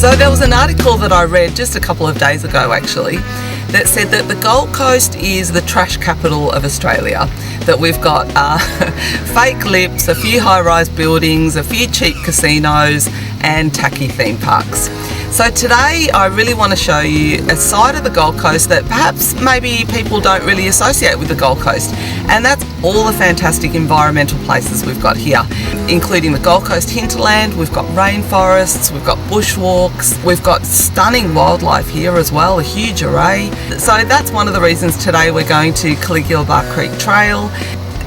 So there was an article that I read just a couple of days ago actually that said that the Gold Coast is the trash capital of Australia, that we've got fake lips, a few high-rise buildings, a few cheap casinos and tacky theme parks. So today I really want to show you a side of the Gold Coast that perhaps maybe people don't really associate with the Gold Coast, and that's all the fantastic environmental places we've got here, including the Gold Coast hinterland. We've got rainforests, we've got bushwalks, we've got stunning wildlife here as well, a huge array. So that's one of the reasons today we're going to Caligula Bar Creek Trail.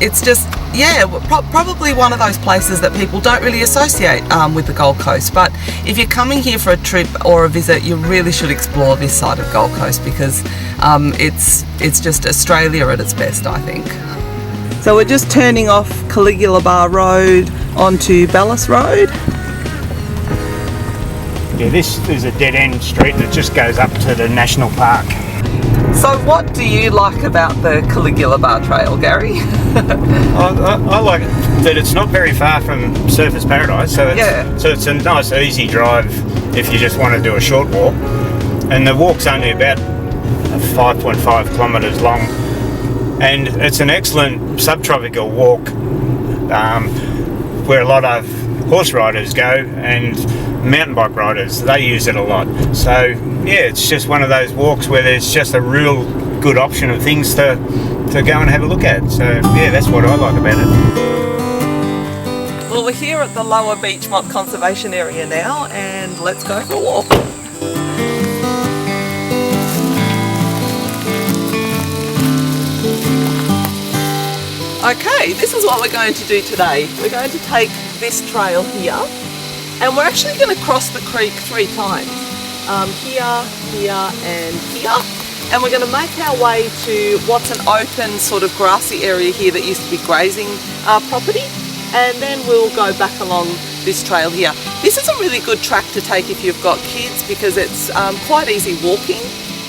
It's just, yeah, probably one of those places that people don't really associate with the Gold Coast. But if you're coming here for a trip or a visit, you really should explore this side of Gold Coast because it's just Australia at its best, I think. So we're just turning off Caligula Bar Road onto Bellis Road. Yeah, this is a dead-end street that just goes up to the National Park. So what do you like about the Caligula Bar Trail, Gary? I like it that it's not very far from Surfers Paradise, so it's a nice easy drive if you just want to do a short walk. And the walk's only about 5.5 kilometres long, and it's an excellent subtropical walk where a lot of horse riders go and mountain bike riders, they use it a lot. So yeah, it's just one of those walks where there's just a real good option of things to go and have a look at. So yeah, that's what I like about it. Well, we're here at the lower Beechmont Conservation Area now, and let's go for a walk. Okay, this is what we're going to do today. We're going to take this trail here, and we're actually going to cross the creek 3 times. Here, here and here. And we're going to make our way to what's an open sort of grassy area here that used to be grazing property. And then we'll go back along this trail here. This is a really good track to take if you've got kids because it's quite easy walking.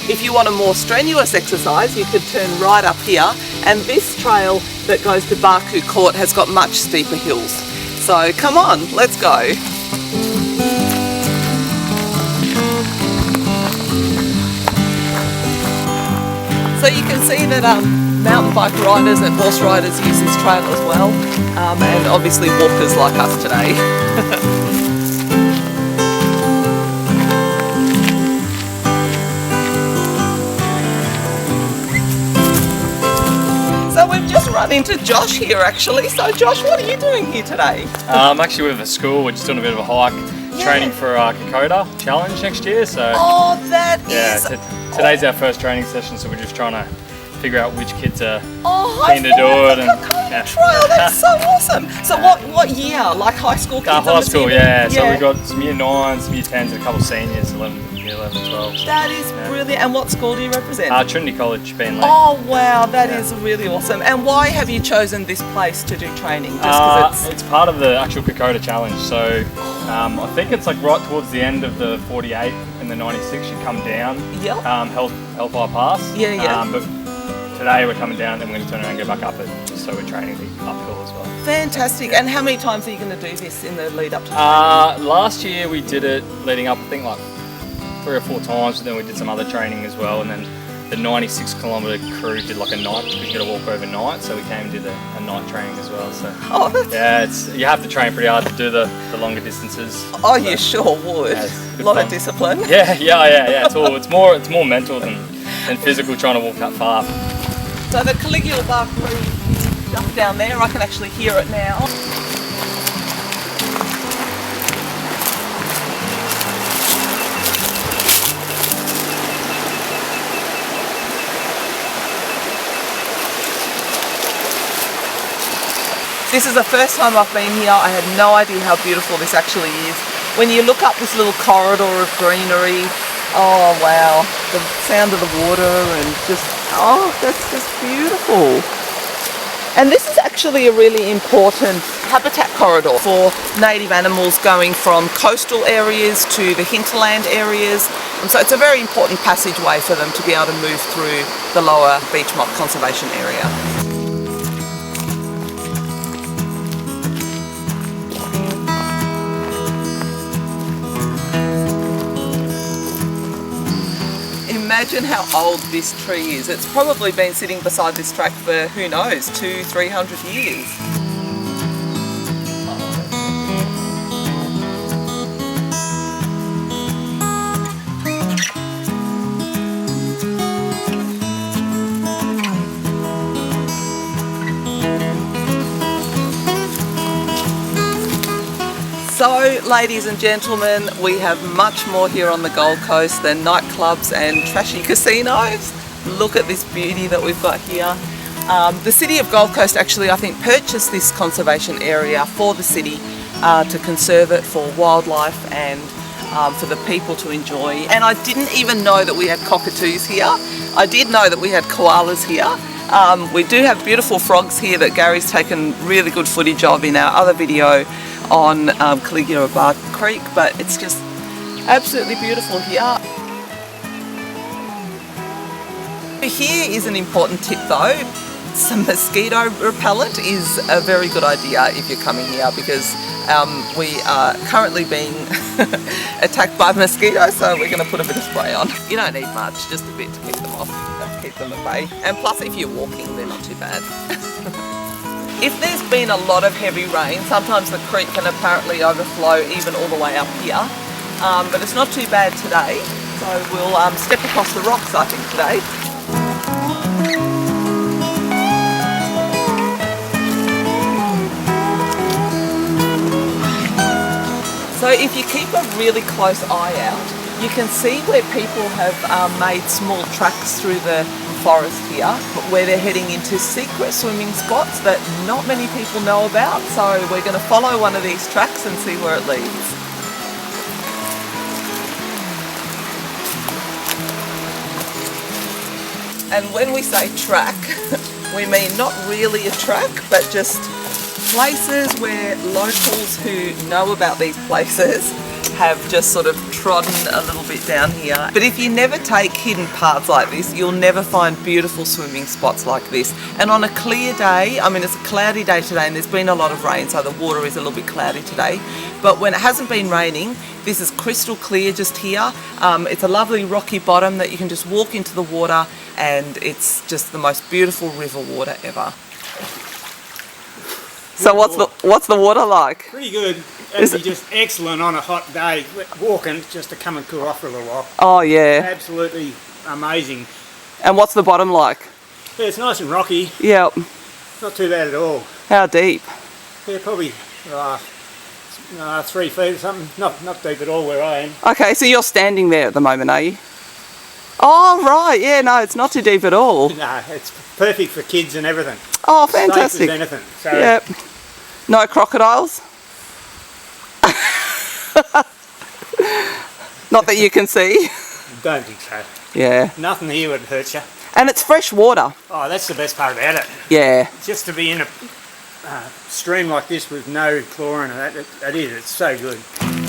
If you want a more strenuous exercise, you could turn right up here. And this trail that goes to Barcoo Court has got much steeper hills. So come on, let's go. So you can see that mountain bike riders and horse riders use this trail as well, and obviously walkers like us today. So we've just run into Josh here actually. So Josh, what are you doing here today? I'm actually with a school. We're just doing a bit of a hike, training for our Kokoda challenge next year. So oh, that is... Today's our first training session, so we're just trying to figure out which kids are keen to do it. And trail, that's so awesome. So what year? Like high school kids? High school, yeah. So we've got some year 9s, some year 10s, and a couple of seniors, year 11, 12. That is brilliant. And what school do you represent? Trinity College, Beenleigh. Oh wow, that is really awesome. And why have you chosen this place to do training? Just 'cause it's part of the actual Kokoda challenge. So I think it's like right towards the end of the 48 and the 96. You come down. Yep. Hellfire Pass. Yeah. But today we're coming down, then we're going to turn around and go back up it, just so we're training the uphill as well. Fantastic. And how many times are you going to do this in the lead up to the last year we did it leading up, I think like 3 or 4 times, but then we did some other training as well, and then the 96 kilometre crew did like a night, because you got to walk overnight, so we came and did a night training as well. So you have to train pretty hard to do the longer distances. Oh, you sure would. A lot of discipline. Yeah. It's more mental than physical trying to walk that far. So the Caligula Bar Road up down there, I can actually hear it now. This is the first time I've been here. I had no idea how beautiful this actually is. When you look up this little corridor of greenery, oh wow, the sound of the water and that's just beautiful. And this is actually a really important habitat corridor for native animals going from coastal areas to the hinterland areas. And so it's a very important passageway for them to be able to move through the lower Beechmont Conservation Area. imagine how old this tree is. It's probably been sitting beside this track for, who knows, 200-300 years. So, ladies and gentlemen, we have much more here on the Gold Coast than nightclubs and trashy casinos. Look at this beauty that we've got here. The City of Gold Coast actually, I think, purchased this conservation area for the city to conserve it for wildlife and for the people to enjoy. And I didn't even know that we had cockatoos here. I did know that we had koalas here. We do have beautiful frogs here that Gary's taken really good footage of in our other video on Caligula Bar Creek, but it's just absolutely beautiful here. Here is an important tip though. Some mosquito repellent is a very good idea if you're coming here, because we are currently being attacked by mosquitoes, so we're going to put a bit of spray on. You don't need much, just a bit to keep them off, keep them at bay. And plus, if you're walking, they're not too bad. If there's been a lot of heavy rain, sometimes the creek can apparently overflow even all the way up here, but it's not too bad today, so we'll step across the rocks, I think, today. So if you keep a really close eye out, you can see where people have made small tracks through the forest here, where they're heading into secret swimming spots that not many people know about. So we're going to follow one of these tracks and see where it leads. And when we say track, we mean not really a track, but just places where locals who know about these places have just sort of trodden a little bit down here. But if you never take hidden paths like this, you'll never find beautiful swimming spots like this. And on a clear day, I mean, it's a cloudy day today and there's been a lot of rain, so the water is a little bit cloudy today. But when it hasn't been raining, this is crystal clear just here. It's a lovely rocky bottom that you can just walk into the water, and it's just the most beautiful river water ever. So what's the water like? Pretty good. It'd be just excellent on a hot day, walking just to come and cool off for a little while. Oh yeah. Absolutely amazing. And what's the bottom like? Yeah, it's nice and rocky. Yep. Not too bad at all. How deep? Yeah, probably 3 feet or something. Not deep at all where I am. Okay, so you're standing there at the moment, are you? Oh right, yeah, no, it's not too deep at all. No, it's perfect for kids and everything. Oh, fantastic. Safe as anything. So. Yep. No crocodiles? Not that you can see. Don't think so. Yeah. Nothing here would hurt you. And it's fresh water. Oh, that's the best part about it. Yeah. Just to be in a stream like this with no chlorine and that is, it's so good.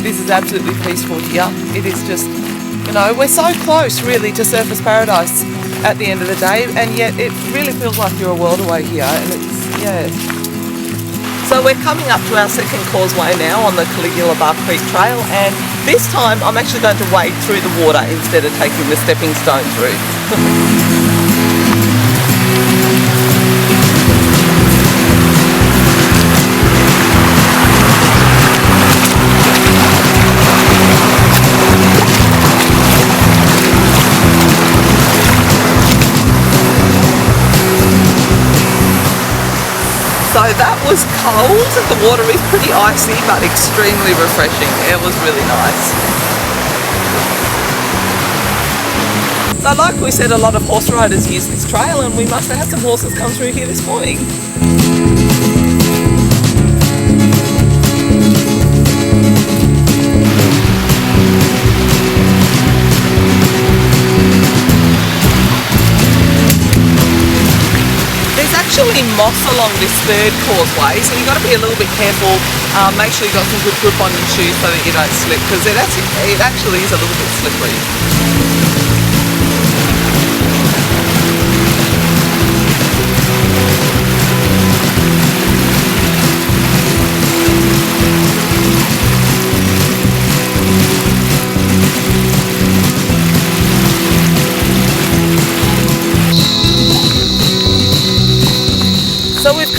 This is absolutely peaceful here. It is just, you know, we're so close really to surface paradise at the end of the day, and yet it really feels like you're a world away here, and it's, yeah. So we're coming up to our second causeway now on the Caligula Bar Creek Trail, and this time I'm actually going to wade through the water instead of taking the stepping stones route. So that was cold. The water is pretty icy but extremely refreshing. It was really nice. So like we said, a lot of horse riders use this trail, and we must have had some horses come through here this morning. Actually moss along this third causeway, so you've got to be a little bit careful. Make sure you've got some good grip on your shoes so that you don't slip, because it actually is a little bit slippery.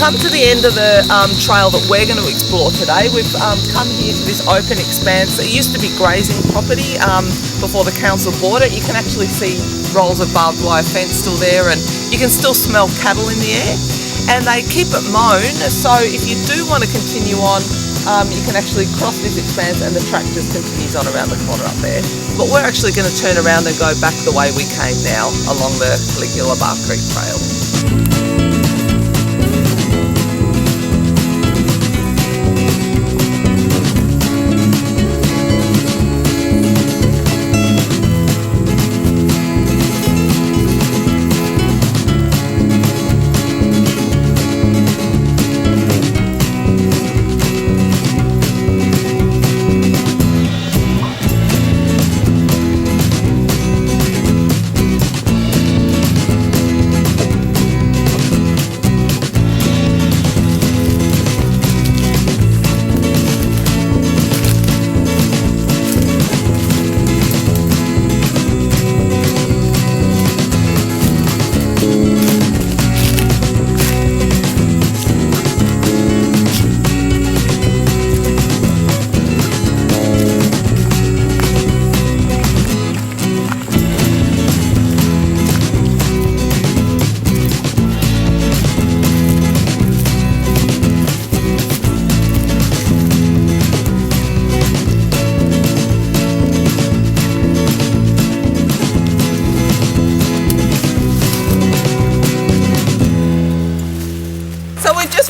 come to the end of the trail that we're going to explore today. We've come here to this open expanse. It used to be grazing property before the council bought it. You can actually see rolls of barbed wire fence still there, and you can still smell cattle in the air. And they keep it mown, so if you do want to continue on, you can actually cross this expanse and the track just continues on around the corner up there. But we're actually going to turn around and go back the way we came now along the Caligula Bar Creek Trail.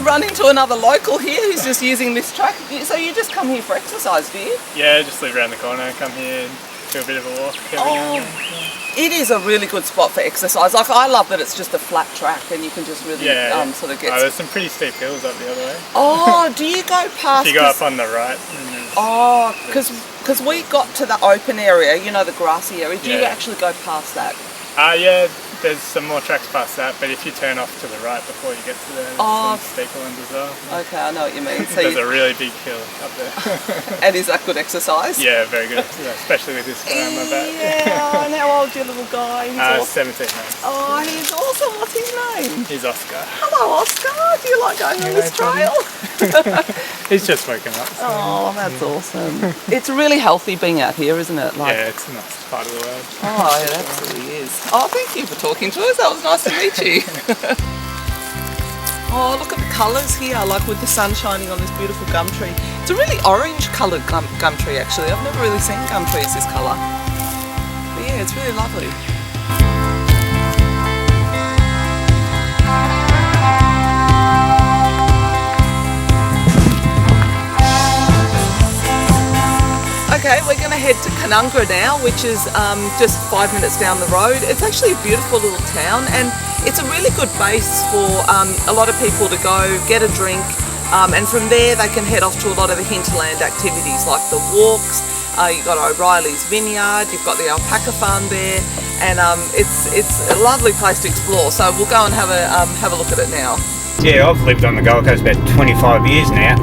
Run into another local here who's just using this track. So you just come here for exercise, do you? Yeah, just live around the corner, come here and do a bit of a walk. It is a really good spot for exercise. Like, I love that it's just a flat track and you can just really sort of get... Oh, there's some pretty steep hills up the other way. Oh, do you go past... If you go up on the right. Oh, because we got to the open area, you know, the grassy area. Do you actually go past that? Yeah, there's some more tracks past that, but if you turn off to the right before you get to there, there's some steeper ones as well. Okay, I know what you mean. So there's a really big hill up there. And is that good exercise? Yeah, very good, especially with this guy on my back. Yeah, and how old's your little guy? He's awesome. 17 months. Oh, he's awesome. What's his name? He's Oscar. Hello, Oscar. Do you like going on this trail? He's just woken up. So. Oh, that's awesome. It's really healthy being out here, isn't it? Like, yeah, it's a nice part of the world. Oh, it absolutely is. Oh, thank you for talking to us. That was nice to meet you. Oh, look at the colours here, like with the sun shining on this beautiful gum tree. It's a really orange coloured gum tree, actually. I've never really seen gum trees this colour. But yeah, it's really lovely. Okay, we're going to head to Canungra now, which is just 5 minutes down the road. It's actually a beautiful little town, and it's a really good base for a lot of people to go get a drink, and from there they can head off to a lot of the hinterland activities like the walks. You've got O'Reilly's Vineyard, you've got the alpaca farm there, and it's a lovely place to explore. So we'll go and have a look at it now. Yeah, I've lived on the Gold Coast about 25 years now,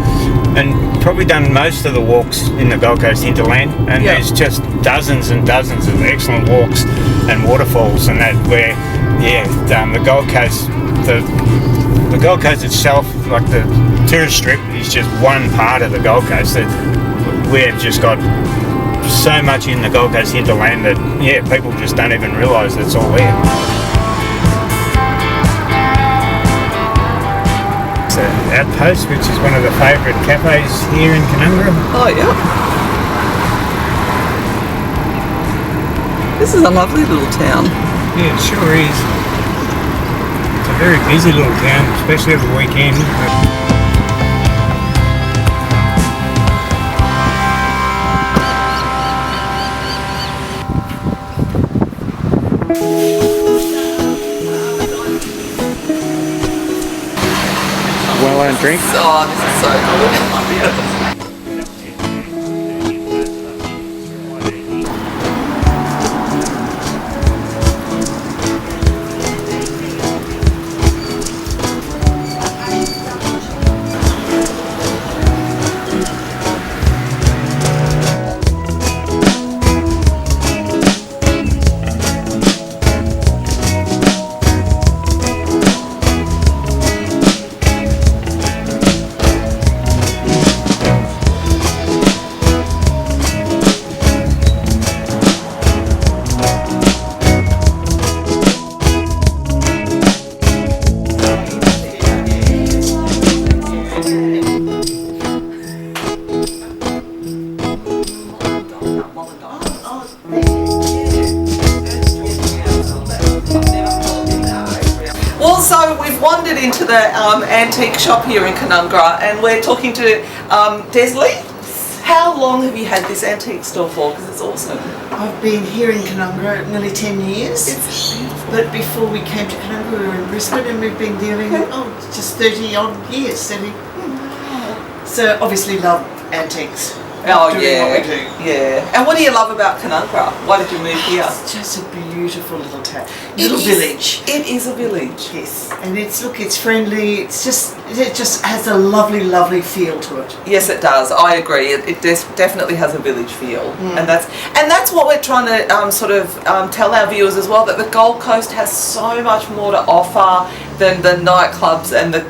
and probably done most of the walks in the Gold Coast hinterland, and there's just dozens and dozens of excellent walks and waterfalls and that where, the Gold Coast, the Gold Coast itself, like the tourist strip, is just one part of the Gold Coast. That we've just got so much in the Gold Coast hinterland that, people just don't even realise it's all there. Outpost, which is one of the favourite cafes here in Canungra. Oh yeah. This is a lovely little town. Yeah, it sure is. It's a very busy little town, especially over the weekend. Well-earned drink. Oh, this is so good. into the antique shop here in Canungra, and we're talking to Desley. How long have you had this antique store for? Because it's awesome. I've been here in Canungra nearly 10 years. It's beautiful. But before we came to Canungra, we were in Brisbane, and we've been dealing, just 30 odd years. 30. So obviously love antiques. Oh Doing yeah, what we do. yeah. And what do you love about Canungra? Why did you move here? It's just a beautiful little town, little village. It is a village. Yes, and it's friendly. It just has a lovely feel to it. Yes, it does. I agree. It definitely has a village feel, and that's what we're trying to tell our viewers as well. That the Gold Coast has so much more to offer than the nightclubs and the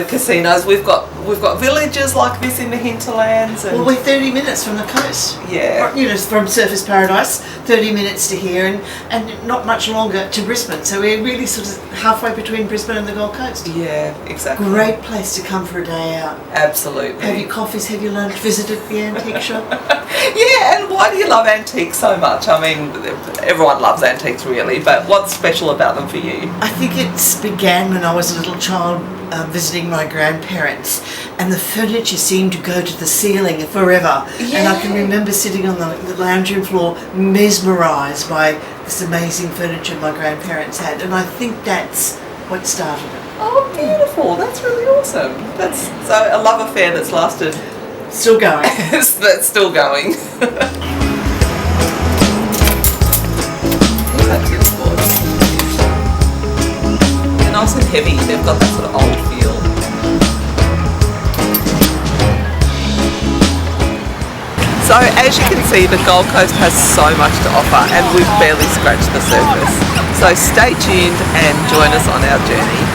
casinos. We've got villages like this in the hinterlands. And well, we're 30 minutes from the coast. Yeah. From Surfers Paradise, 30 minutes to here, and not much longer to Brisbane. So we're really sort of halfway between Brisbane and the Gold Coast. Yeah, exactly. Great place to come for a day out. Absolutely. Have your coffees, have your lunch, visited the antique shop. Yeah, and why do you love antiques so much? I mean, everyone loves antiques really, but what's special about them for you? I think it began when I was a little child, visiting my grandparents, and the furniture seemed to go to the ceiling forever. Yeah. And I can remember sitting on the lounge room floor mesmerised by this amazing furniture my grandparents had, and I think that's what started it. Oh, beautiful. That's really awesome. That's so a love affair that's lasted. Still going. That's still going. That's beautiful. They're nice and heavy. They've got that sort of old feel. So as you can see, the Gold Coast has so much to offer, and we've barely scratched the surface. So stay tuned and join us on our journey.